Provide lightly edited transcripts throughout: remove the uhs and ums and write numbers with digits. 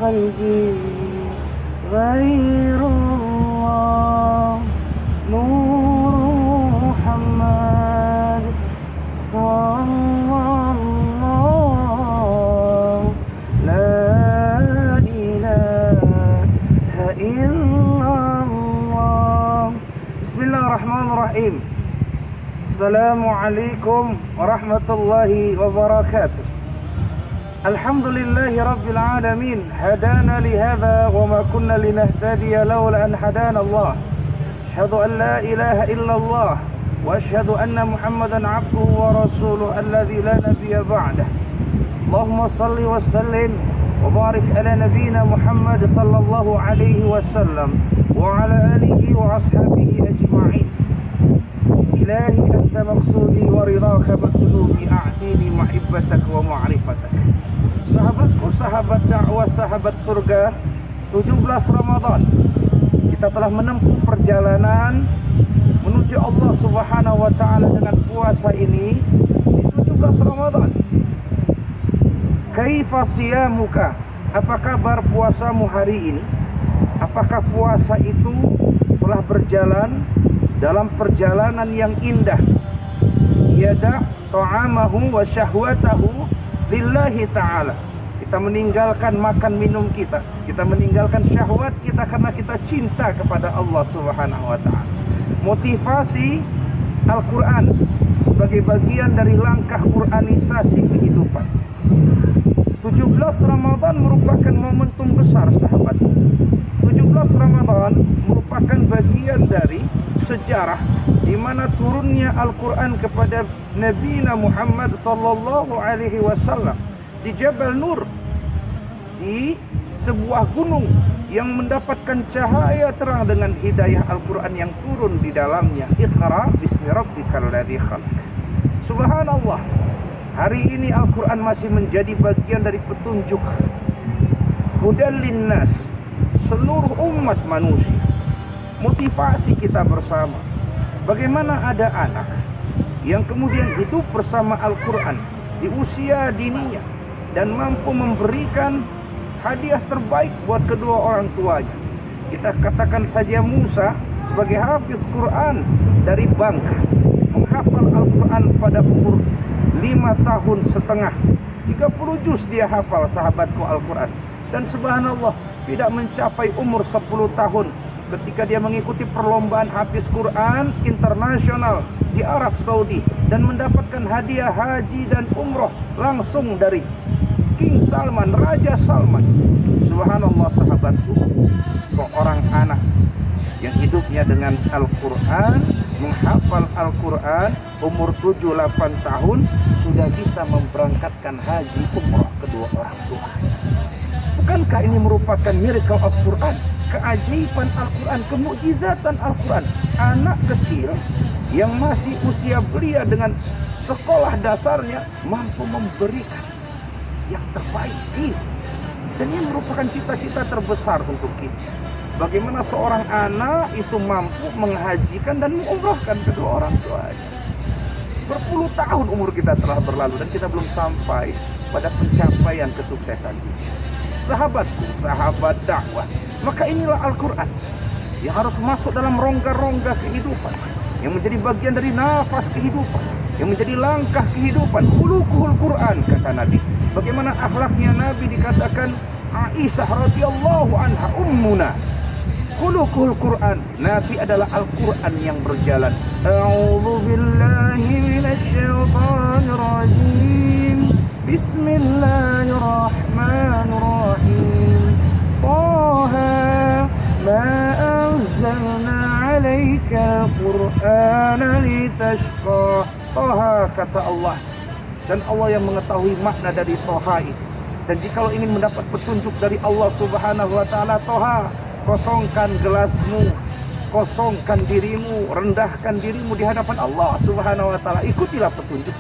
قلبي غير الله نور محمد صلى الله لا إله إلا الله. بسم الله الرحمن الرحيم. السلام عليكم ورحمة الله وبركاته. الحمد لله رب العالمين هدانا لهذا وما كنا لنهتدي لولا أن هدانا الله. أشهد أن لا إله إلا الله وأشهد أن محمدا عبده ورسوله الذي لا نبي بعده. اللهم صل وسلم وبارك على نبينا محمد صلى الله عليه وسلم وعلى آله وأصحابه أجمعين. إلهي أنت مقصودي ورضاك مطلوبي أعطيني محبتك ومعرفتك. Sahabatku, sahabat dakwah, sahabat surga, 17 Ramadan kita telah menempuh perjalanan menuju Allah Subhanahu wa taala dengan puasa ini di 17 Ramadan. Kaifa siyamuka? Apa kabar puasamu hari ini? Apakah puasa itu telah berjalan dalam perjalanan yang indah? Yada ta'amahu wa syahwatahu lillahi ta'ala. Kita meninggalkan makan minum kita, kita meninggalkan syahwat kita karena kita cinta kepada Allah Subhanahu wa taala. Motivasi Al-Qur'an sebagai bagian dari langkah Qur'anisasi kehidupan. 17 Ramadan merupakan momentum besar, sahabat. 17 Ramadan merupakan bagian dari sejarah di mana turunnya Al-Qur'an kepada Nabi Muhammad sallallahu alaihi wasallam di Jabal Nur, di sebuah gunung yang mendapatkan cahaya terang dengan hidayah Al-Qur'an yang turun di dalamnya. Iqra bismi rabbikal ladzi khalaq. Subhanallah, hari ini Al-Qur'an masih menjadi bagian dari petunjuk hudal linnas, seluruh umat manusia. Motivasi kita bersama. Bagaimana ada anak yang kemudian hidup bersama Al-Quran di usia dininya dan mampu memberikan hadiah terbaik buat kedua orang tuanya. Kita katakan saja Musa sebagai hafiz Quran dari Bangka, menghafal Al-Quran pada umur 5 tahun setengah, 30 juz dia hafal, sahabatku, Al-Quran. Dan subhanallah, tidak mencapai umur 10 tahun ketika dia mengikuti perlombaan hafiz Quran internasional di Arab Saudi dan mendapatkan hadiah haji dan umroh langsung dari King Salman, Raja Salman. Subhanallah, sahabatku, seorang anak yang hidupnya dengan Al-Quran, menghafal Al-Quran, umur 7-8 tahun sudah bisa memberangkatkan haji umroh kedua orang tua. Bukankah ini merupakan miracle of Quran? Keajaiban Al-Quran, kemukjizatan Al-Quran. Anak kecil yang masih usia belia dengan sekolah dasarnya mampu memberikan yang terbaik. Dan ini merupakan cita-cita terbesar untuk kita. Bagaimana seorang anak itu mampu menghajikan dan mengumrahkan kedua orang tuanya. Berpuluh tahun umur kita telah berlalu dan kita belum sampai pada pencapaian kesuksesan ini. Sahabatku, sahabat dakwah, maka inilah Al-Quran yang harus masuk dalam rongga-rongga kehidupan, yang menjadi bagian dari nafas kehidupan, yang menjadi langkah kehidupan. Khuluquhul Quran, kata Nabi. Bagaimana akhlaknya Nabi dikatakan Aisyah radhiyallahu anha ummuna. Khuluquhul Quran, Nabi adalah Al-Quran yang berjalan. A'udzu billahi minasyaitonir rajim. Bismillahirrahmanirrahim. Taha ma anzalna 'alaikal Qur'ana litashqa. Taha, kata Allah. Dan Allah yang mengetahui makna dari Taha itu. Dan jikalau ingin mendapat petunjuk dari Allah Subhanahu wa taala, Taha, kosongkan gelasmu, kosongkan dirimu, rendahkan dirimu di hadapan Allah Subhanahu wa taala. Ikutilah petunjuk.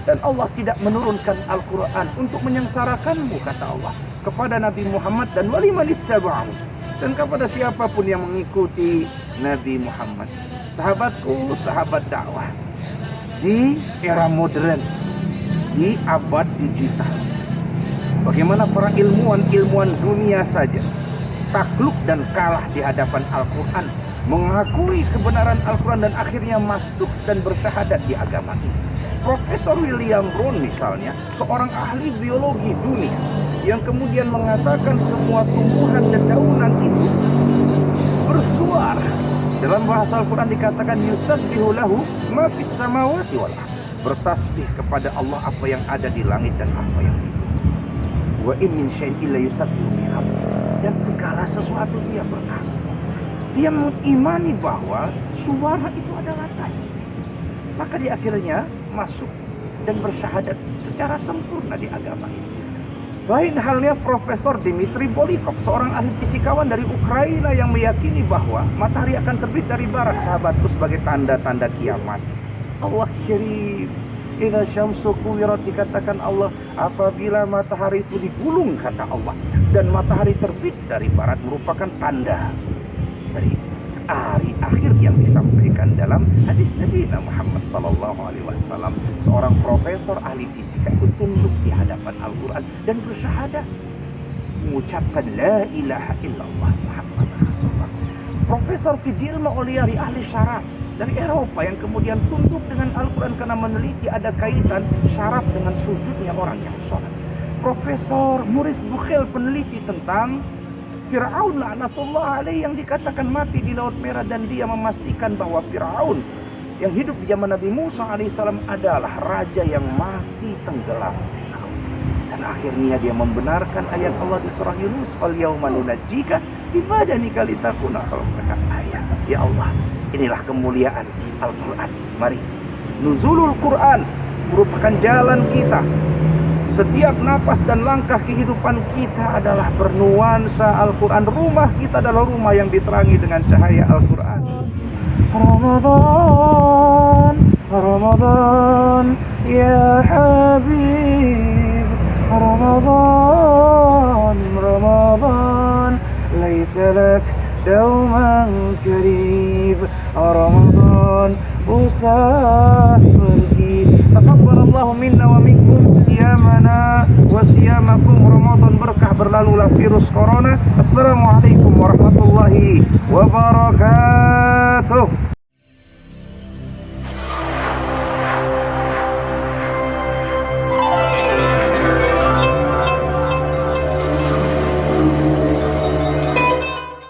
Dan Allah tidak menurunkan Al-Quran untuk menyengsarakanmu, kata Allah, kepada Nabi Muhammad dan waliman ittaba'ahu, dan kepada siapapun yang mengikuti Nabi Muhammad. Sahabatku, sahabat dakwah, di era modern, di abad digital, Bagaimana para ilmuwan dunia saja takluk dan kalah di hadapan Al-Quran, mengakui kebenaran Al-Quran dan akhirnya masuk dan bersyahadat di agama ini. Profesor William Brown misalnya, seorang ahli biologi dunia yang kemudian mengatakan semua tumbuhan dedaunan itu bersuara. Dalam bahasa Al-Quran dikatakan yusabbihu lahu ma fis samawati wal ardh. Bertasbih kepada Allah apa yang ada di langit dan apa yang di bumi. Wa in min syai'in illa yusabbihu bihamdihi. Dan segala sesuatu dia bertasbih. Dia mengimani bahwa suara itu adalah tasbih. Maka di akhirnya masuk dan bersyahadat secara sempurna di agama ini. Lain halnya Profesor Dmitry Bolikov, seorang ahli fisikawan dari Ukraina yang meyakini bahwa matahari akan terbit dari barat, sahabatku, sebagai tanda-tanda kiamat. Allah kirim, idza syamsu kuwirat, dikatakan Allah apabila matahari itu digulung, kata Allah, dan matahari terbit dari barat merupakan tanda dari hari akhir yang disampaikan dalam hadis Nabi Muhammad SAW. Seorang profesor ahli fisika itu tunduk di hadapan Al-Quran dan bersyahadat, mengucapkan la ilaha illallah Muhammad Rasulullah. Profesor Fidil Mauliari, ahli syaraf dari Eropa yang kemudian tunduk dengan Al-Quran karena meneliti ada kaitan syaraf dengan sujudnya orang yang sholat. Profesor Maurice Bucaille, peneliti tentang Fir'aun laknatullah alaih yang dikatakan mati di Laut Merah, dan dia memastikan bahwa Fir'aun yang hidup di zaman Nabi Musa alaihissalam adalah raja yang mati tenggelam di laut. Dan akhirnya dia membenarkan ayat Allah di surah Yunus, fal yauma nunajjika bibadanika litakuna khalqaka ayat. Ya Allah, inilah kemuliaan Al-Quran. Mari, nuzulul Quran merupakan jalan kita. Setiap napas dan langkah kehidupan kita adalah bernuansa Al-Quran. Rumah kita adalah rumah yang diterangi dengan cahaya Al-Quran. Ramadan, Ramadan, ya Habib. Ramadan, Ramadan, laytalak dauman karib. Ramadan, usah pergi. Taqabbalallahu minna wa minkum siyamana wa siyamakum. Ramadan berkah, berlalulah virus corona. Assalamualaikum warahmatullahi wabarakatuh.